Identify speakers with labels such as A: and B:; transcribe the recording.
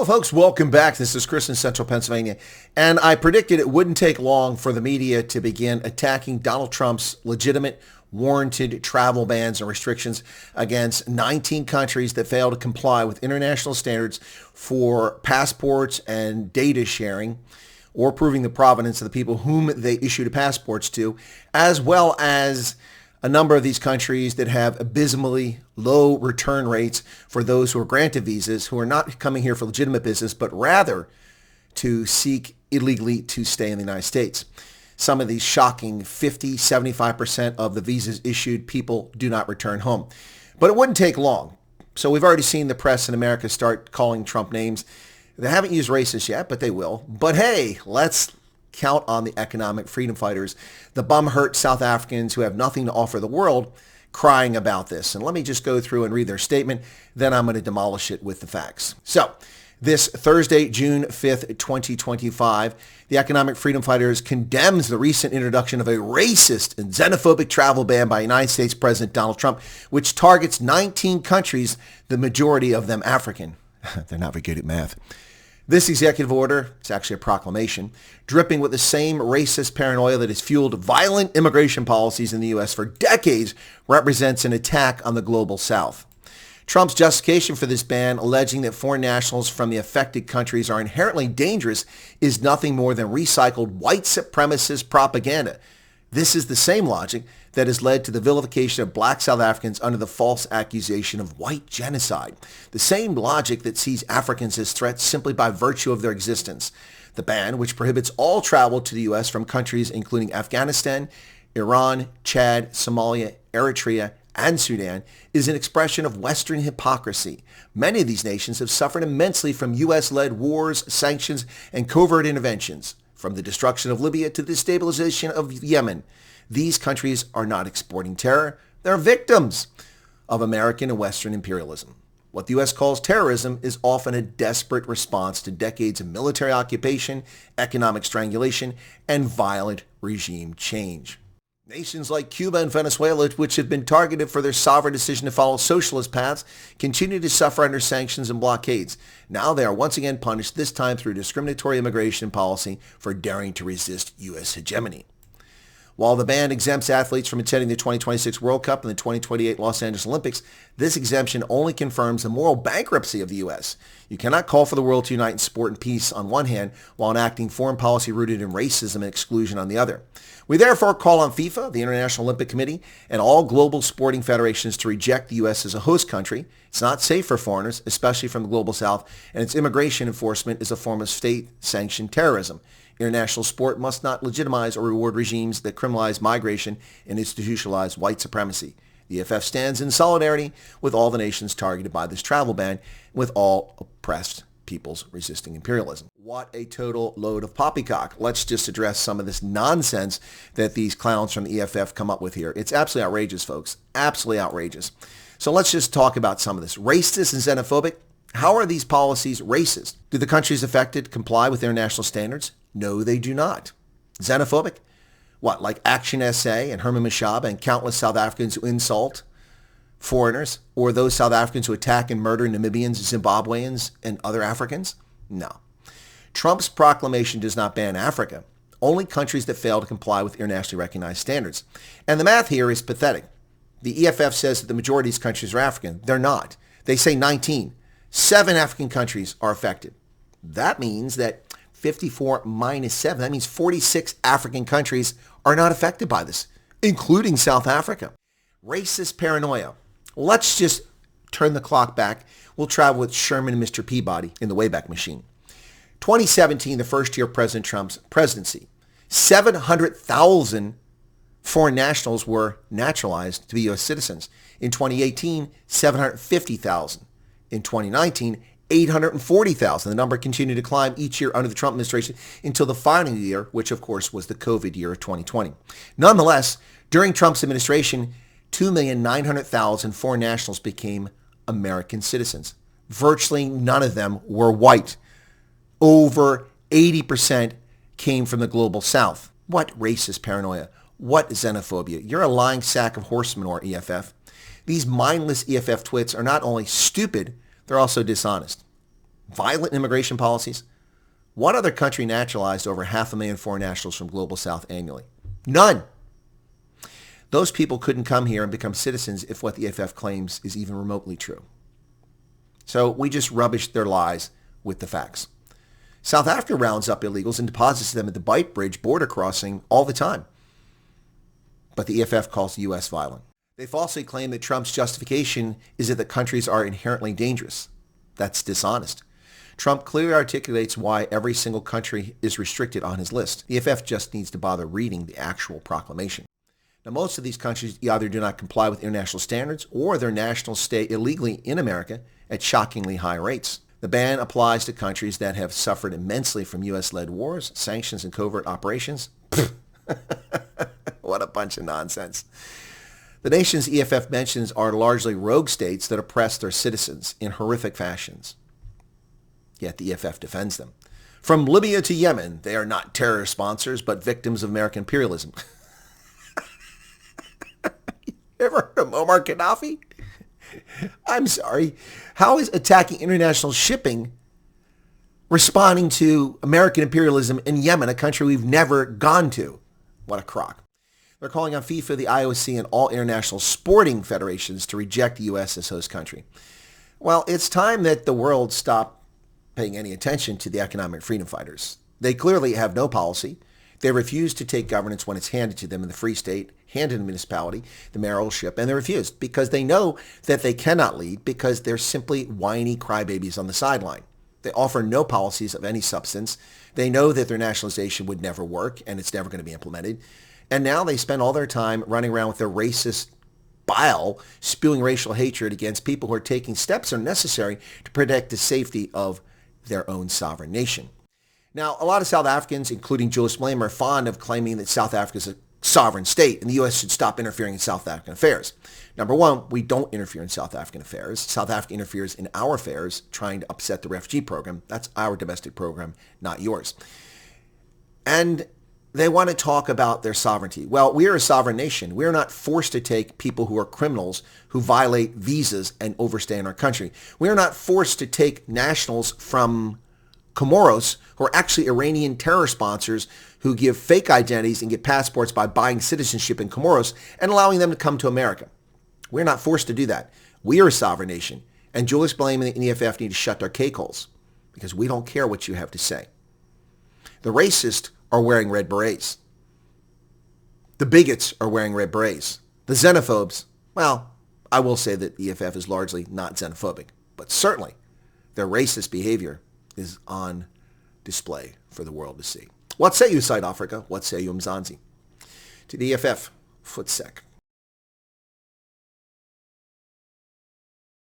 A: Hello, folks. Welcome back. This is Chris in Central Pennsylvania. And I predicted it wouldn't take long for the media to begin attacking Donald Trump's legitimate, warranted travel bans and restrictions against 19 countries that fail to comply with international standards for passports and data sharing or proving the provenance of the people whom they issued passports to, as well as a number of these countries that have abysmally low return rates for those who are granted visas, who are not coming here for legitimate business, but rather to seek illegally to stay in the United States. Some of these shocking 50, 75% of the visas issued, people do not return home. But it wouldn't take long. So we've already seen the press in America start calling Trump names. They haven't used racist yet, but they will. But hey, let's count on the economic freedom fighters, the bum-hurt South Africans who have nothing to offer the world, crying about this. And let me just go through and read their statement. Then I'm going to demolish it with the facts. So this Thursday, June 5th, 2025, the economic freedom fighters condemns the recent introduction of a racist and xenophobic travel ban by United States President Donald Trump, which targets 19 countries, the majority of them African. They're not very good at math. This executive order, it's actually a proclamation, dripping with the same racist paranoia that has fueled violent immigration policies in the U.S. for decades, represents an attack on the global South. Trump's justification for this ban, alleging that foreign nationals from the affected countries are inherently dangerous, is nothing more than recycled white supremacist propaganda. This is the same logic that has led to the vilification of black South Africans under the false accusation of white genocide. The same logic that sees Africans as threats simply by virtue of their existence. The ban, which prohibits all travel to the U.S. from countries including Afghanistan, Iran, Chad, Somalia, Eritrea, and Sudan, is an expression of Western hypocrisy. Many of these nations have suffered immensely from U.S.-led wars, sanctions, and covert interventions. From the destruction of Libya to the destabilization of Yemen, these countries are not exporting terror. They're victims of American and Western imperialism. What the U.S. calls terrorism is often a desperate response to decades of military occupation, economic strangulation, and violent regime change. Nations like Cuba and Venezuela, which have been targeted for their sovereign decision to follow socialist paths, continue to suffer under sanctions and blockades. Now they are once again punished, this time through discriminatory immigration policy for daring to resist U.S. hegemony. While the ban exempts athletes from attending the 2026 World Cup and the 2028 Los Angeles Olympics, this exemption only confirms the moral bankruptcy of the U.S. You cannot call for the world to unite in sport and peace on one hand while enacting foreign policy rooted in racism and exclusion on the other. We therefore call on FIFA, the International Olympic Committee, and all global sporting federations to reject the U.S. as a host country. It's not safe for foreigners, especially from the global South, and its immigration enforcement is a form of state-sanctioned terrorism. International sport must not legitimize or reward regimes that criminalize migration and institutionalize white supremacy. The EFF stands in solidarity with all the nations targeted by this travel ban, with all oppressed peoples resisting imperialism. What a total load of poppycock. Let's just address some of this nonsense that these clowns from the EFF come up with here. It's absolutely outrageous, folks. Absolutely outrageous. So let's just talk about some of this. Racist and xenophobic. How are these policies racist? Do the countries affected comply with international standards? No, they do not. Xenophobic? What, like Action SA and Herman Mashaba and countless South Africans who insult foreigners, or those South Africans who attack and murder Namibians, Zimbabweans, and other Africans? No. Trump's proclamation does not ban Africa, only countries that fail to comply with internationally recognized standards. And the math here is pathetic. The EFF says that the majority of these countries are African. They're not. They say 19. 7 African countries are affected. That means that 54 minus 7, that means 46 African countries are not affected by this, including South Africa. Racist paranoia. Let's just turn the clock back. We'll travel with Sherman and Mr. Peabody in the Wayback Machine. 2017, the first year of President Trump's presidency, 700,000 foreign nationals were naturalized to be U.S. citizens. In 2018, 750,000. In 2019, 840,000. The number continued to climb each year under the Trump administration until the final year, which of course was the COVID year of 2020. Nonetheless, during Trump's administration, 2,900,000 foreign nationals became American citizens. Virtually none of them were white. Over 80% came from the global South. What racist paranoia? What xenophobia? You're a lying sack of horse manure, EFF. These mindless EFF twits are not only stupid, they're also dishonest. violent immigration policies. What other country naturalized over 500,000 foreign nationals from Global South annually? None. Those people couldn't come here and become citizens if what the EFF claims is even remotely true. So we just rubbish their lies with the facts. South Africa rounds up illegals and deposits them at the Bight Bridge border crossing all the time. But the EFF calls the U.S. violent. They falsely claim that Trump's justification is that the countries are inherently dangerous. That's dishonest. Trump clearly articulates why every single country is restricted on his list. The EFF just needs to bother reading the actual proclamation. Now, most of these countries either do not comply with international standards or their nationals stay illegally in America at shockingly high rates. The ban applies to countries that have suffered immensely from U.S.-led wars, sanctions, and covert operations. What a bunch of nonsense. The nations EFF mentions are largely rogue states that oppress their citizens in horrific fashions. Yet the EFF defends them. From Libya to Yemen, they are not terror sponsors, but victims of American imperialism. Ever heard of Muammar Gaddafi? I'm sorry. How is attacking international shipping responding to American imperialism in Yemen, a country we've never gone to? What a crock. They're calling on FIFA, the IOC, and all international sporting federations to reject the U.S. as host country. Well, it's time that the world stop paying any attention to the economic freedom fighters. They clearly have no policy. They refuse to take governance when it's handed to them in the free state, handed in the municipality, the mayoralship, and they refuse because they know that they cannot lead because they're simply whiny crybabies on the sideline. They offer no policies of any substance. They know that their nationalization would never work and it's never going to be implemented. And now they spend all their time running around with their racist bile, spewing racial hatred against people who are taking steps that are necessary to protect the safety of their own sovereign nation. Now, a lot of South Africans, including Julius Malema, are fond of claiming that South Africa is a sovereign state and the U.S. should stop interfering in South African affairs. Number one, we don't interfere in South African affairs. South Africa interferes in our affairs, trying to upset the refugee program. That's our domestic program, not yours. And they want to talk about their sovereignty. Well, we are a sovereign nation. We are not forced to take people who are criminals, who violate visas and overstay in our country. We are not forced to take nationals from Comoros, who are actually Iranian terror sponsors who give fake identities and get passports by buying citizenship in Comoros and allowing them to come to America. We're not forced to do that. We are a sovereign nation. And Julius Malema and the EFF need to shut their cake holes because we don't care what you have to say. The racists are wearing red berets. The bigots are wearing red berets. The xenophobes, well, I will say that the EFF is largely not xenophobic, but certainly their racist behavior is on display for the world to see. What say you, South Africa? What say you, Mzansi? To the EFF, Footsec.